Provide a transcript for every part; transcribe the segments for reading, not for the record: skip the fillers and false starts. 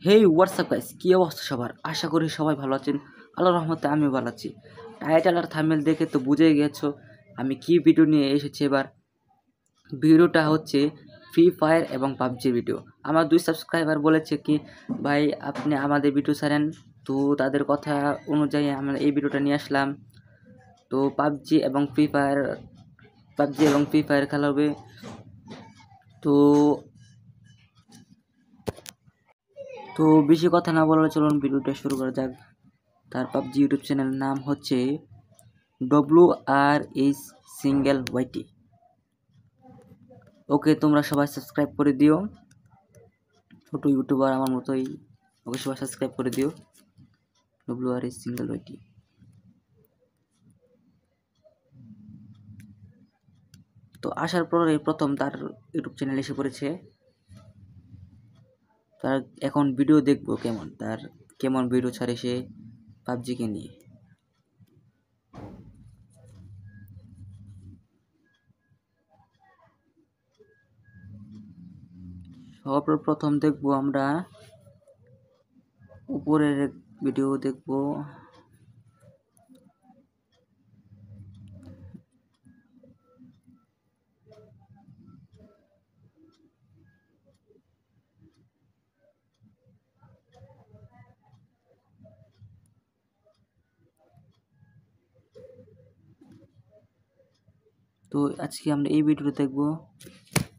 হেই WhatsApp guys, কি অবস্থা সবার? আশা করি সবাই ভালো আছেন। আল্লাহর রহমতে আমিও ভালো আছি। টাইটেল আর থাম্বনেল দেখে তো বুঝেই গেছো আমি কি ভিডিও নিয়ে এসেছি এবার। ভিডিওটা হচ্ছে ফ্রি ফায়ার এবং পাবজির ভিডিও। আমার 2 সাবস্ক্রাইবার বলেছে কি ভাই আপনি আমাদের ভিডিও ছাড়েন, তো তাদের কথা অনুযায়ী আমরা এই ভিডিওটা নিয়ে আসলাম। তো পাবজি এবং ফ্রি ফায়ার খেলা হবে। তো বেশি কথা না বলে চলুন ভিডিওটা শুরু করা যাক। তার পাবজি ইউটিউব চ্যানেলের নাম হচ্ছে WRH_YT। ওকে, তোমরা সবাই সাবস্ক্রাইব করে দিও। ছোট ইউটিউবার আমার মতোই, ওকে সবাই সাবস্ক্রাইব করে দিও। WRH_YT। তো আসার পরে প্রথম তার ইউটিউব চ্যানেল এসে পড়েছে। তার এখন ভিডিও দেখবো কেমন ভিডিও ছাড়ে সে পাবজিকে নিয়ে। সর্বপ্রথম দেখবো আমরা উপরের ভিডিও দেখবো। তো আজকে আমরা এই ভিডিওটা দেখবো,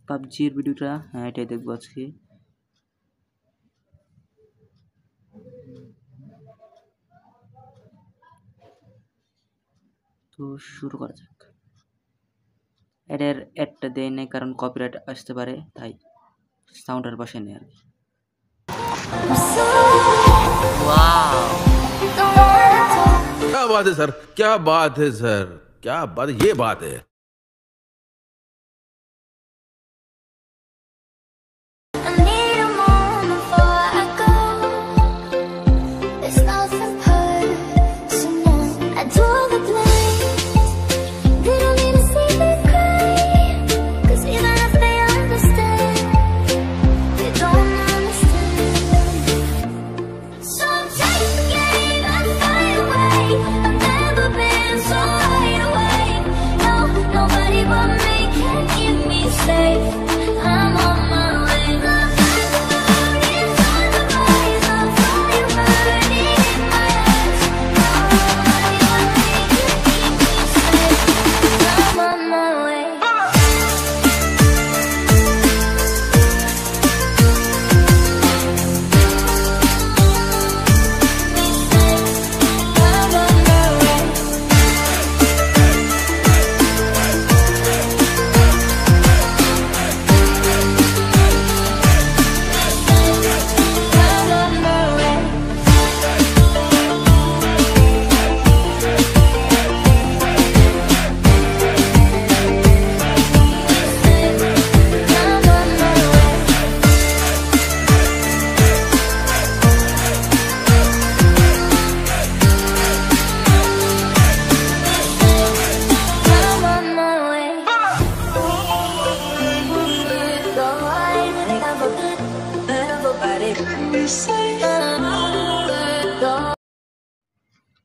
পাবজির ভিডিওটা। হ্যাঁ, এটাই দেখবো আজকে। তো শুরু করা যাক। অ্যাডটা দেয় নাই কারণ কপিরাইট আসতে পারে, তাই সাউন্ডের পাশে নেই আর কি। क्या बात है सर, क्या बात है सर, क्या बात, ये बात है।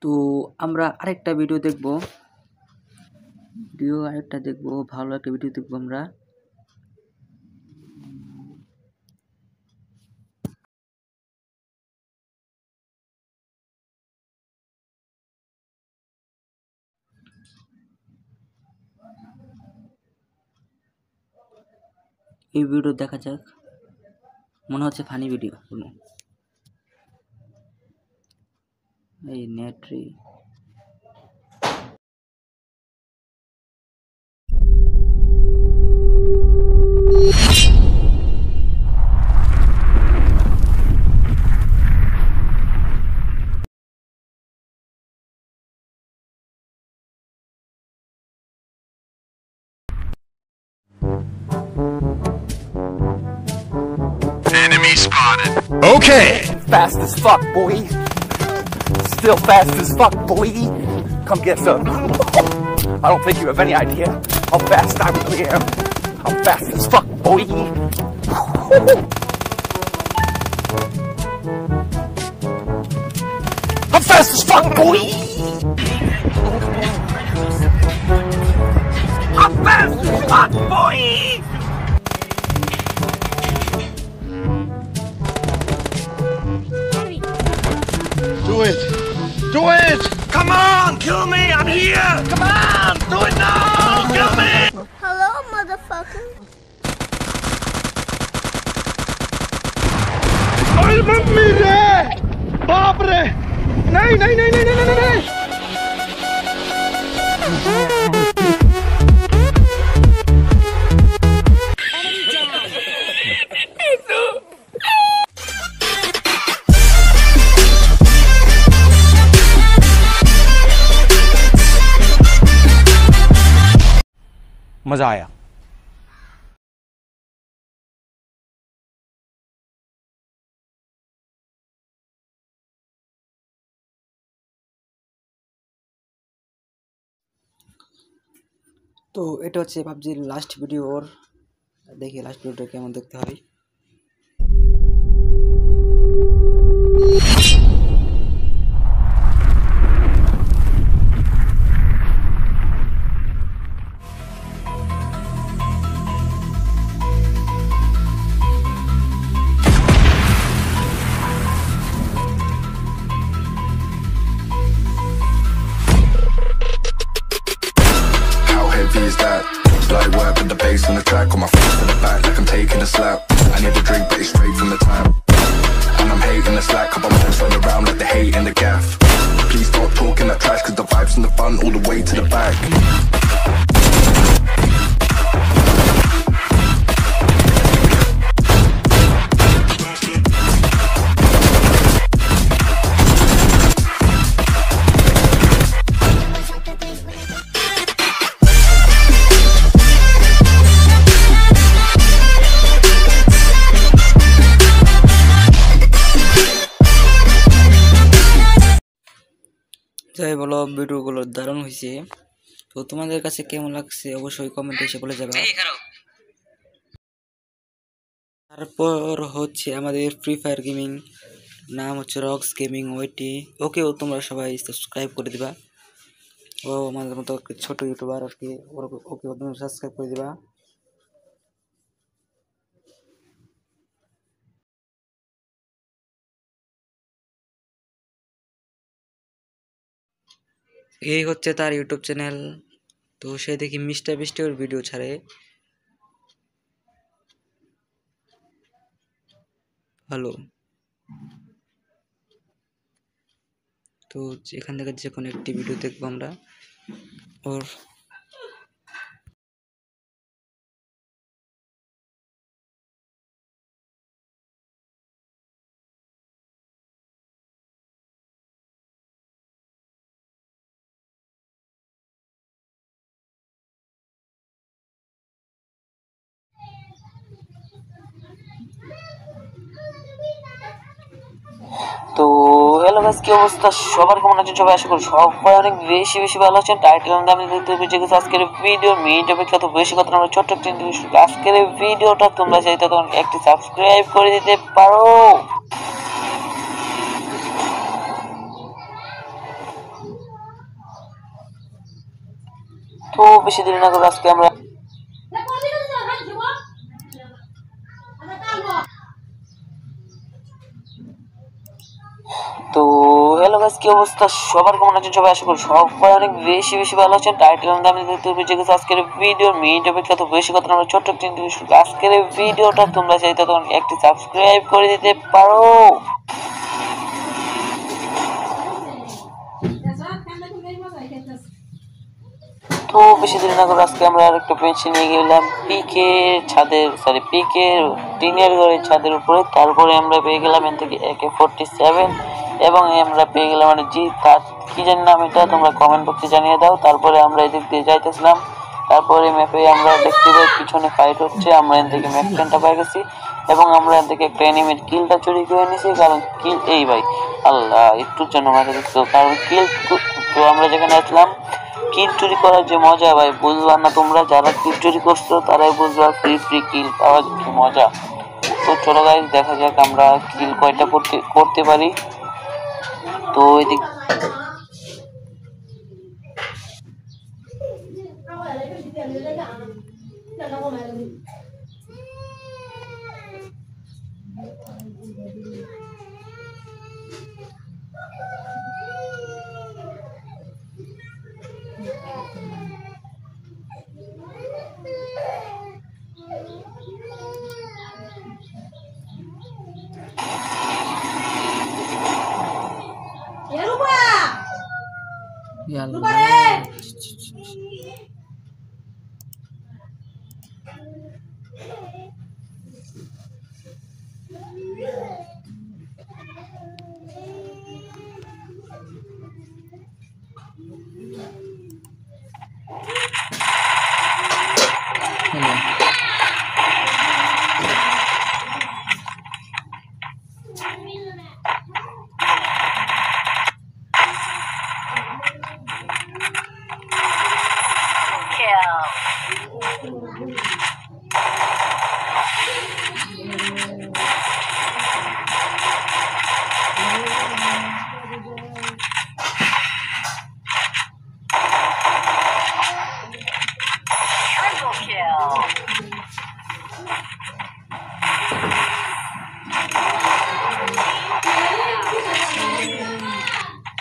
তো আমরা আরেকটা ভিডিও দেখবো, ভালো একটা ভিডিও দেখবো আমরা। এই ভিডিও দেখা যাক, মনে হচ্ছে ফানি ভিডিও কোনো। এই নেট্রি Enemy spotted. Okay. Fast as fuck, boy. Still fast as fuck, boy. Come get some. I don't think you have any idea how fast I really am. I'm fast as fuck, boy. I'm fast as fuck, boy! I'm fast as fuck, boy! Do it! Do it! Come on, kill me! I'm here! Come on! Do it now! Kill me! Hello, motherfucker. अरे mummy रे! बाप रे! नहीं नहीं नहीं नहीं नहीं नहीं नहीं! मजा आया। তো এটা হচ্ছে পাবজির লাস্ট ভিডিওর, দেখি লাস্ট ভিডিওটা কেমন দেখতে হয়। Is that light work with the bass on the track, on my face to the back like I'm taking a slap. I need a drink but it's straight from the tap, and I'm hating the slack, couple more thrown around like the hate in the gaff. Please stop talking that trash, cause the vibes in the front all the way to the back. যাই বলো, ভিডিওগুলো দারুণ হয়েছে। তো তোমাদের কাছে কেমন লাগছে অবশ্যই কমেন্টে এসে বলে যাবে। তারপর হচ্ছে আমাদের ফ্রি ফায়ার গেমিং, নাম হচ্ছে রক্স গেমিং ওইটি। ওকেও তোমরা সবাই সাবস্ক্রাইব করে দিবা। ও আমাদের মতো ছোট ইউটিউবার আর কি, ওকেও তোমরা সাবস্ক্রাইব করে দিবা। এই হচ্ছে তার ইউটিউব চ্যানেল। তো সে দেখি মিস্টার বিস্টের ভিডিও ছাড়ে, ভালো। তো এখান থেকে যে কোনো একটি ভিডিও দেখবো আমরা ওর। তো হ্যালো গাইস, কি অবস্থা সবার, কেমন আছেন সবাই? আশা করি সবাই অনেক বেশি বেশি ভালো আছেন। টাইটেল আমি দেখতে পেয়েছি আজকের ভিডিও মিনিট অপেক্ষা তো বেশি কথা আমরা ছোট্ট একটি আজকের ভিডিওটা তোমরা চাইতে তখন একটি সাবস্ক্রাইব করে দিতে পারো। তো বেশি দেরি না করে আজকে আমরা তো হ্যালো গাইস, কি অবস্থা সবার, কেমন আছেন সবাই? আশা করি সবাই অনেক বেশি বেশি ভালো আছেন। টাইটেল আমি দেখতে পেয়েছি আজকের ভিডিও মিনিট অপেক্ষা তো বেশি কথা আমরা ছোট্ট একটি আজকের ভিডিওটা তোমরা চাইতে তখন একটি সাবস্ক্রাইব করে দিতে পারো। তো বেশি দেরি না করে আজকে আমরা আরেকটা পেন্সি নিয়ে গেলাম পিকে ছাদের, পিকে টিনের ঘরের ছাদের উপরে। তারপরে আমরা পেয়ে গেলাম এখান থেকে AK-47 এবং আমরা পেয়ে গেলাম মানে জি তার কি জানি নাম এটা, তোমরা কমেন্ট বক্সে জানিয়ে দাও। তারপরে আমরা এদিক দিয়ে যাইতেছিলাম, তারপরে ম্যাপে আমরা দেখতে পাই পিছনে ফাইট হচ্ছে। আমরা এখান থেকে ম্যাপ পেনটা পেয়ে গেছি এবং আমরা এখান থেকে একটা এনিমির কিলটা চুরি করে নিয়েছি, কারণ কিল এই ভাই আল্লাহ একটুর জন্য মাথা দিচ্ছিল, কারণ কিল। তো আমরা যেখানে আসলাম কিল চুরি করার যে মজা ভাই বুঝবা না তোমরা, যারা কিল চুরি করছো তারাই বুঝবা ফ্রি কিল পাওয়ার কি মজা। তো চলো গাইস দেখা যাক আমরা কিল কয়টা করতে পারি। তো এদিক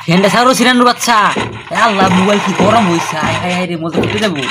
ফ্যানটা ছাড়ো সিরানুর বাচ্চা। আল্লাহ মোবাইল কি গরম হয়েছে, আয় হায় হায় রে মজা করতে যাবো।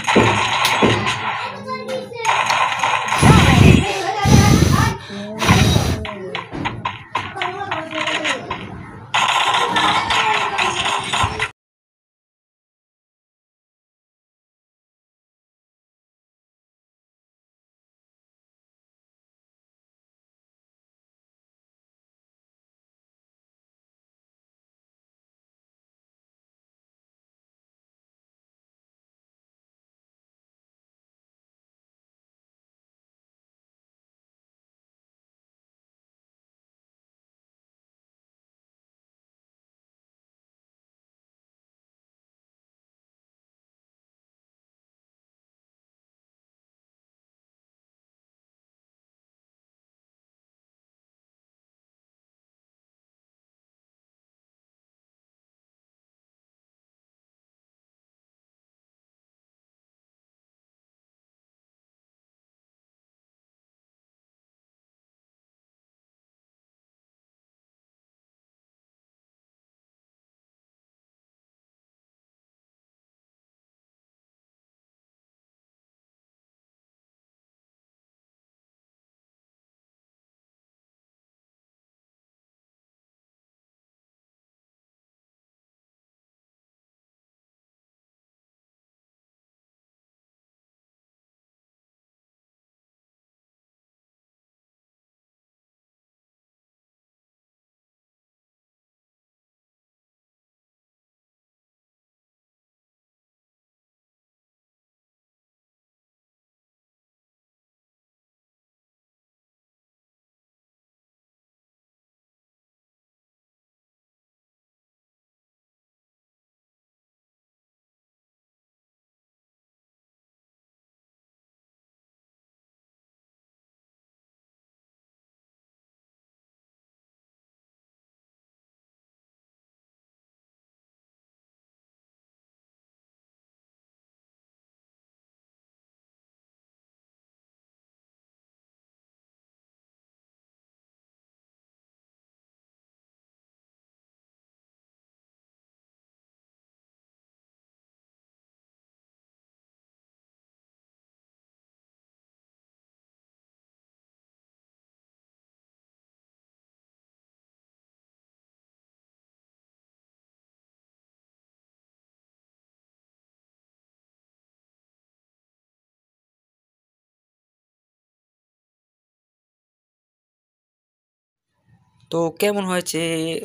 তো কেমন হয়েছে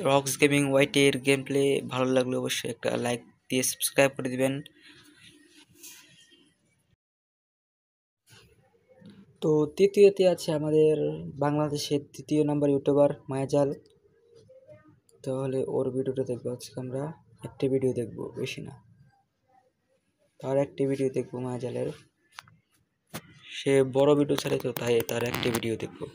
রক্স গেমিং ওয়াইটের গেম প্লে? ভালো লাগলে অবশ্যই একটা লাইক দিয়ে সাবস্ক্রাইব করে দিবেন। তো তৃতীয়তে আছে আমাদের বাংলাদেশের 3য় নাম্বার ইউটিউবার মায়াজাল। তাহলে ওর ভিডিওটা দেখবো আজকে আমরা। একটা ভিডিও দেখবো, বেশি না, তার একটা ভিডিও দেখবো মায়াজালের। সে বড় ভিডিও ছাড়ে তো তাই তার একটা ভিডিও দেখবো।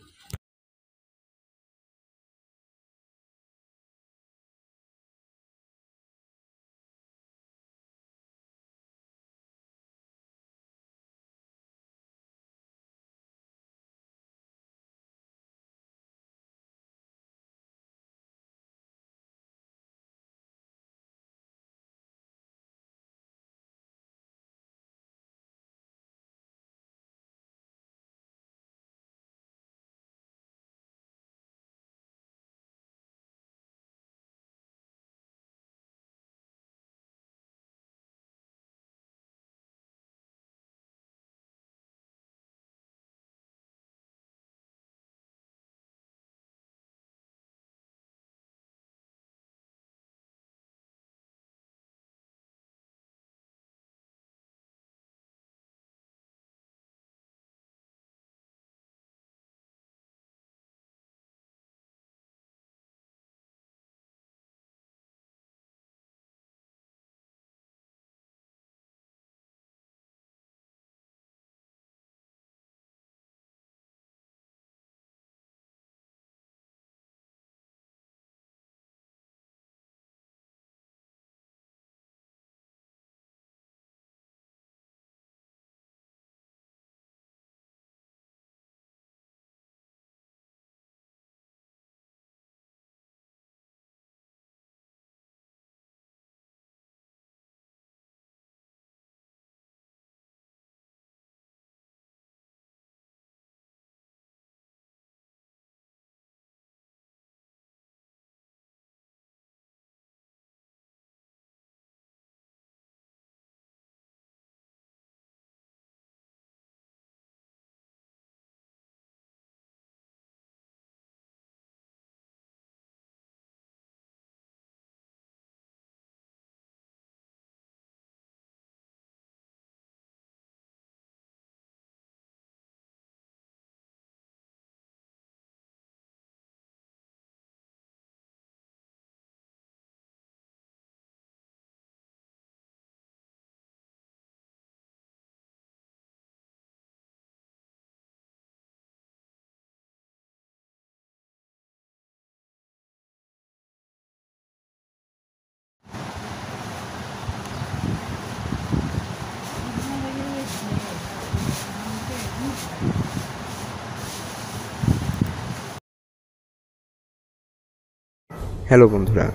হ্যালো বন্ধুরা,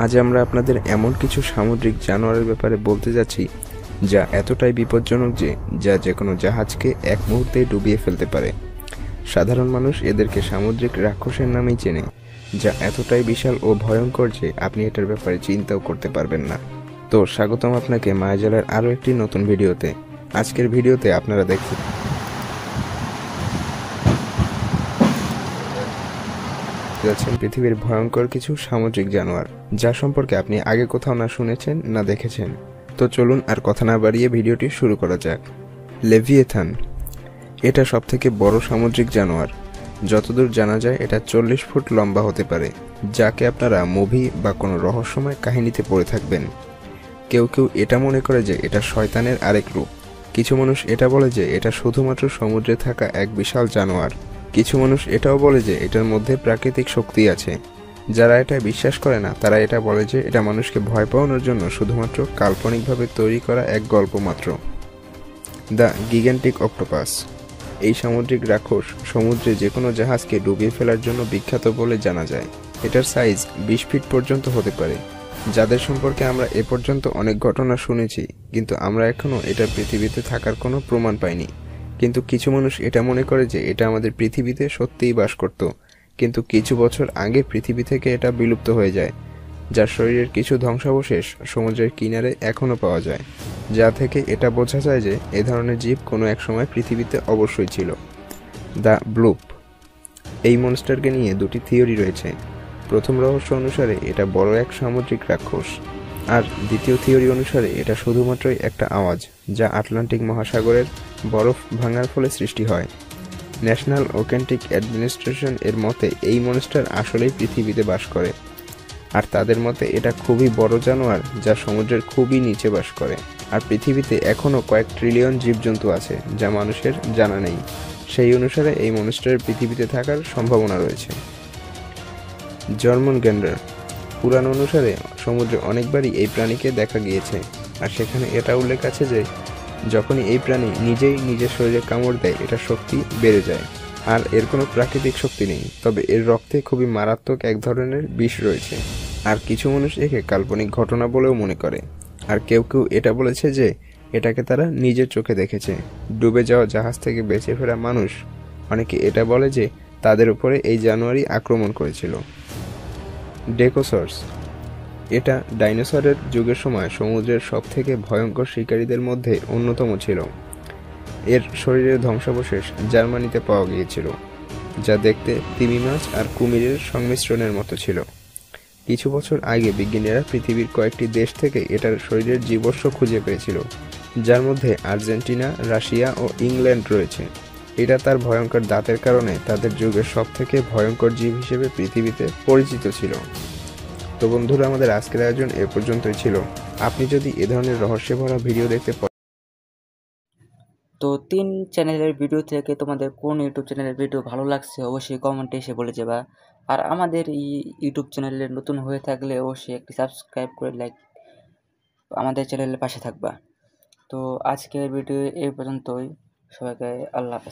আজ আমরা আপনাদের এমন কিছু সামুদ্রিক জানোয়ারের ব্যাপারে বলতে যাচ্ছি যা এতটাই বিপজ্জনক যে কোনো জাহাজকে এক মুহূর্তেই ডুবিয়ে ফেলতে পারে। সাধারণ মানুষ এদেরকে সামুদ্রিক রাক্ষসের নামেই চেনে, যা এতটাই বিশাল ও ভয়ঙ্কর যে আপনি এটার ব্যাপারে চিন্তাও করতে পারবেন না। তো স্বাগতম আপনাকে মায়াজালের আরও একটি নতুন ভিডিওতে। আজকের ভিডিওতে আপনারা দেখতে যাচ্ছেন পৃথিবীর ভয়ঙ্কর কিছু সামুদ্রিক জানোয়ার, যা সম্পর্কে আপনি আগে কোথাও না শুনেছেন না দেখেছেন। তো চলুন আর কথা না বাড়িয়ে ভিডিওটি শুরু করা যাক। লেভিয়েথান, এটা সবথেকে বড় সামুদ্রিক জানোয়ার। যতদূর জানা যায় এটা 40 ফুট লম্বা হতে পারে, যাকে আপনারা মুভি বা কোনো রহস্যময় কাহিনীতে পড়ে থাকবেন। কেউ কেউ এটা মনে করে যে এটা শয়তানের আরেক রূপ। কিছু মানুষ এটা বলে যে এটা শুধুমাত্র সমুদ্রে থাকা এক বিশাল জানোয়ার। কিছু মানুষ এটাও বলে যে এটার মধ্যে প্রাকৃতিক শক্তি আছে। যারা এটা বিশ্বাস করে না তারা এটা বলে যে এটা মানুষকে ভয় পাওয়ানোর জন্য শুধুমাত্র কাল্পনিকভাবে তৈরি করা এক গল্প মাত্র। দ্য গিগান্টিক অক্টোপাস, এই সামুদ্রিক রাক্ষস সমুদ্রে যে কোনো জাহাজকে ডুবিয়ে ফেলার জন্য বিখ্যাত বলে জানা যায়। এটার সাইজ 20 ফিট পর্যন্ত হতে পারে। যাদের সম্পর্কে আমরা এ পর্যন্ত অনেক ঘটনা শুনেছি, কিন্তু আমরা এখনও এটা পৃথিবীতে থাকার কোনো প্রমাণ পাইনি। কিন্তু কিছু মানুষ এটা মনে করে যে এটা আমাদের পৃথিবীতে সত্যিই বাস করত, কিন্তু কিছু বছর আগে পৃথিবী থেকে এটা বিলুপ্ত হয়ে যায়। যার শরীরের কিছু ধ্বংসাবশেষ সমুদ্রের কিনারে এখনও পাওয়া যায়, যা থেকে এটা বোঝা যায় যে এ ধরনের জীব কোনো এক সময় পৃথিবীতে অবশ্যই ছিল। দ্য ব্লুপ, এই মনস্টারকে নিয়ে দুটি থিওরি রয়েছে। প্রথম রহস্য অনুসারে এটা বড় এক সামুদ্রিক রাক্ষস, আর দ্বিতীয় থিওরি অনুসারে এটা শুধুমাত্রই একটা আওয়াজ যা আটলান্টিক মহাসাগরের বরফ ভাঙার ফলে সৃষ্টি হয়। ন্যাশনাল ওকেন্টিক অ্যাডমিনিস্ট্রেশন এর মতে এই মনস্টার আসলেই পৃথিবীতে বাস করে, আর তাদের মতে এটা খুবই বড় জানোয়ার যা সমুদ্রের খুবই নিচে বাস করে। আর পৃথিবীতে এখনও কয়েক ট্রিলিয়ন জীবজন্তু আছে যা মানুষের জানা নেই। সেই অনুসারে এই মনস্টারের পৃথিবীতে থাকার সম্ভাবনা রয়েছে। জর্মনগ্যান্ডার, পুরাণ অনুসারে সমুদ্রে অনেকবারই এই প্রাণীকে দেখা গিয়েছে, আর সেখানে এটা উল্লেখ আছে যে যখনই এই প্রাণী নিজেই নিজের শরীরে কামড় দেয় এটার শক্তি বেড়ে যায়। আর এর কোনো প্রাকৃতিক শক্তি নেই, তবে এর রক্তে খুবই মারাত্মক এক ধরনের বিষ রয়েছে। আর কিছু মানুষ একে কাল্পনিক ঘটনা বলেও মনে করে। আর কেউ কেউ এটা বলেছে যে এটাকে তারা নিজের চোখে দেখেছে। ডুবে যাওয়া জাহাজ থেকে বেঁচে ফেরা মানুষ অনেকে এটা বলে যে তাদের উপরে এই জানোয়ারই আক্রমণ করেছিল। ডেকোসর্স, এটা ডাইনোসরের যুগের সময় সমুদ্রের সবথেকে ভয়ঙ্কর শিকারীদের মধ্যে অন্যতম ছিল। এর শরীরের ধ্বংসাবশেষ জার্মানিতে পাওয়া গিয়েছিল, যা দেখতে তিমি মাছ আর কুমিরের সংমিশ্রণের মতো ছিল। কিছু বছর আগে বিজ্ঞানীরা পৃথিবীর কয়েকটি দেশ থেকে এটার শরীরের জীবাশ্ম খুঁজে পেয়েছিল, যার মধ্যে আর্জেন্টিনা, রাশিয়া ও ইংল্যান্ড রয়েছে। এটা তার ভয়ঙ্কর দাঁতের কারণে তাদের যুগের সবথেকে ভয়ঙ্কর জীব হিসেবে পৃথিবীতে পরিচিত ছিল। তো বন্ধুরা, আমাদের আজকের আয়োজন এ পর্যন্তই ছিল। আপনি যদি এ ধরনের রহস্য ভরা ভিডিও দেখতে তো 3 চ্যানেলের ভিডিও থেকে তোমাদের কোন ইউটিউব চ্যানেলের ভিডিও ভালো লাগছে অবশ্যই কমেন্টে এসে বলে যাবা। আর আমাদের এই ইউটিউব চ্যানেলে নতুন হয়ে থাকলে অবশ্যই একটি সাবস্ক্রাইব করে আমাদের চ্যানেলের পাশে থাকবা। তো আজকের ভিডিও এই পর্যন্তই। সবাইকে আল্লাহ হাফেজ।